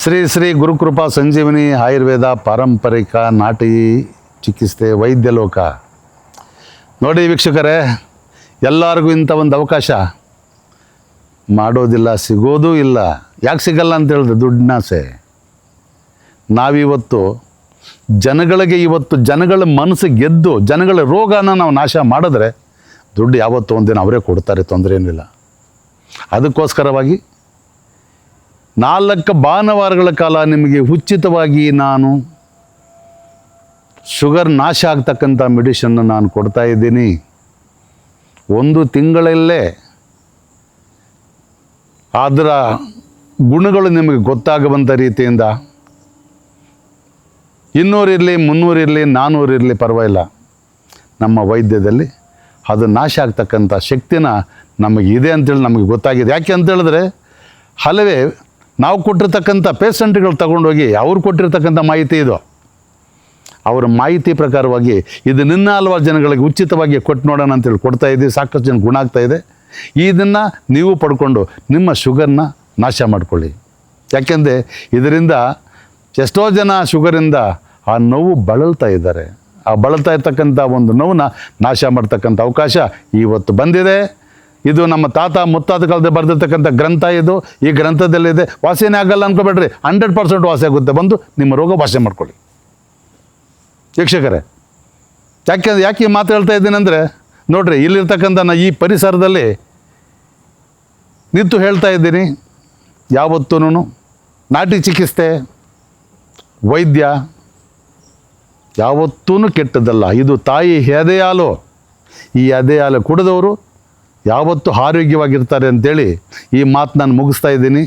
ಶ್ರೀ ಶ್ರೀ ಗುರುಕೃಪಾ ಸಂಜೀವಿನಿ ಆಯುರ್ವೇದ ಪಾರಂಪರಿಕ ನಾಟಿ ಚಿಕಿತ್ಸೆ ವೈದ್ಯ ಲೋಕ. ನೋಡಿ ವೀಕ್ಷಕರೇ, ಎಲ್ಲರಿಗೂ ಇಂಥ ಒಂದು ಅವಕಾಶ ಮಾಡೋದಿಲ್ಲ, ಸಿಗೋದೂ ಇಲ್ಲ. ಯಾಕೆ ಸಿಗಲ್ಲ ಅಂತ ಹೇಳಿದ್ರೆ ದುಡ್ಡಿನಾಸೆ. ನಾವಿವತ್ತು ಜನಗಳ ಮನಸ್ಸು ಗೆದ್ದು ಜನಗಳ ರೋಗನ ನಾವು ನಾಶ ಮಾಡಿದ್ರೆ ದುಡ್ಡು ಯಾವತ್ತೂ ಒಂದಿನ ಅವರೇ ಕೊಡ್ತಾರೆ, ತೊಂದರೆ ಏನಿಲ್ಲ. ಅದಕ್ಕೋಸ್ಕರವಾಗಿ 4 ಭಾನುವಾರಗಳ ಕಾಲ ನಿಮಗೆ ಉಚಿತವಾಗಿ ನಾನು ಶುಗರ್ ನಾಶ ಆಗ್ತಕ್ಕಂಥ ಮೆಡಿಷನ್ನ ನಾನು ಕೊಡ್ತಾ ಇದ್ದೀನಿ. 1 ತಿಂಗಳಲ್ಲೇ ಅದರ ಗುಣಗಳು ನಿಮಗೆ ಗೊತ್ತಾಗುವಂಥ ರೀತಿಯಿಂದ 200 ಇರಲಿ, 300 ಇರಲಿ, 400 ಇರಲಿ ಪರವಾಗಿಲ್ಲ, ನಮ್ಮ ವೈದ್ಯದಲ್ಲಿ ಅದು ನಾಶ ಆಗ್ತಕ್ಕಂಥ ಶಕ್ತಿನ ನಮಗಿದೆ ಅಂತೇಳಿ ನಮಗೆ ಗೊತ್ತಾಗಿದೆ. ಯಾಕೆ ಅಂತ ಹೇಳಿದ್ರೆ ಹಲವೇ ನಾವು ಕೊಟ್ಟಿರ್ತಕ್ಕಂಥ ಪೇಷಂಟ್ಗಳು ತಗೊಂಡೋಗಿ ಅವ್ರು ಕೊಟ್ಟಿರ್ತಕ್ಕಂಥ ಮಾಹಿತಿ ಇದು. ಅವರ ಮಾಹಿತಿ ಪ್ರಕಾರವಾಗಿ ಇದು ನಿನ್ನ ಹಲವಾರು ಜನಗಳಿಗೆ ಉಚಿತವಾಗಿ ಕೊಟ್ಟು ನೋಡೋಣ ಅಂತೇಳಿ ಕೊಡ್ತಾ ಇದ್ದೀವಿ. ಸಾಕಷ್ಟು ಜನ ಗುಣ ಆಗ್ತಾ ಇದೆ. ಇದನ್ನು ನೀವು ಪಡ್ಕೊಂಡು ನಿಮ್ಮ ಶುಗರ್ನ ನಾಶ ಮಾಡಿಕೊಳ್ಳಿ. ಯಾಕೆಂದರೆ ಇದರಿಂದ ಎಷ್ಟೋ ಜನ ಶುಗರಿಂದ ಆ ನೋವು ಬಳಲ್ತಾ ಇದ್ದಾರೆ. ಆ ಬಳಲ್ತಾ ಇರ್ತಕ್ಕಂಥ ಒಂದು ನೋವನ್ನ ನಾಶ ಮಾಡ್ತಕ್ಕಂಥ ಅವಕಾಶ ಇವತ್ತು ಬಂದಿದೆ. ಇದು ನಮ್ಮ ತಾತ ಮುತ್ತಾತ ಕಾಲದಲ್ಲಿ ಬರೆದಿರ್ತಕ್ಕಂಥ ಗ್ರಂಥ. ಇದು ಈ ಗ್ರಂಥದಲ್ಲಿದೆ. ವಾಸಿನೇ ಆಗಲ್ಲ ಅನ್ಕೋಬೇಡ್ರಿ, 100% ವಾಸಿ ಆಗುತ್ತೆ. ಬಂದು ನಿಮ್ಮ ರೋಗ ವಾಸಿ ಮಾಡ್ಕೊಳ್ಳಿ ವೀಕ್ಷಕರೇ. ಯಾಕೆ ಈ ಮಾತು ಹೇಳ್ತಾ ಇದ್ದೀನಿ ಅಂದರೆ, ನೋಡ್ರಿ, ಇಲ್ಲಿರ್ತಕ್ಕಂಥ ಈ ಪರಿಸರದಲ್ಲಿ ನಿಂತು ಹೇಳ್ತಾ ಇದ್ದೀನಿ, ಯಾವತ್ತೂ ನಾಟಿ ಚಿಕಿತ್ಸೆ ವೈದ್ಯ ಯಾವತ್ತೂ ಕೆಟ್ಟದ್ದಲ್ಲ. ಇದು ತಾಯಿ ಎದೆಹಾಲು. ಈ ಎದೆಹಾಲು ಕುಡಿದವರು ಯಾವತ್ತೂ ಆರೋಗ್ಯವಾಗಿರ್ತಾರೆ ಅಂಥೇಳಿ ಈ ಮಾತು ನಾನು ಮುಗಿಸ್ತಾ ಇದ್ದೀನಿ.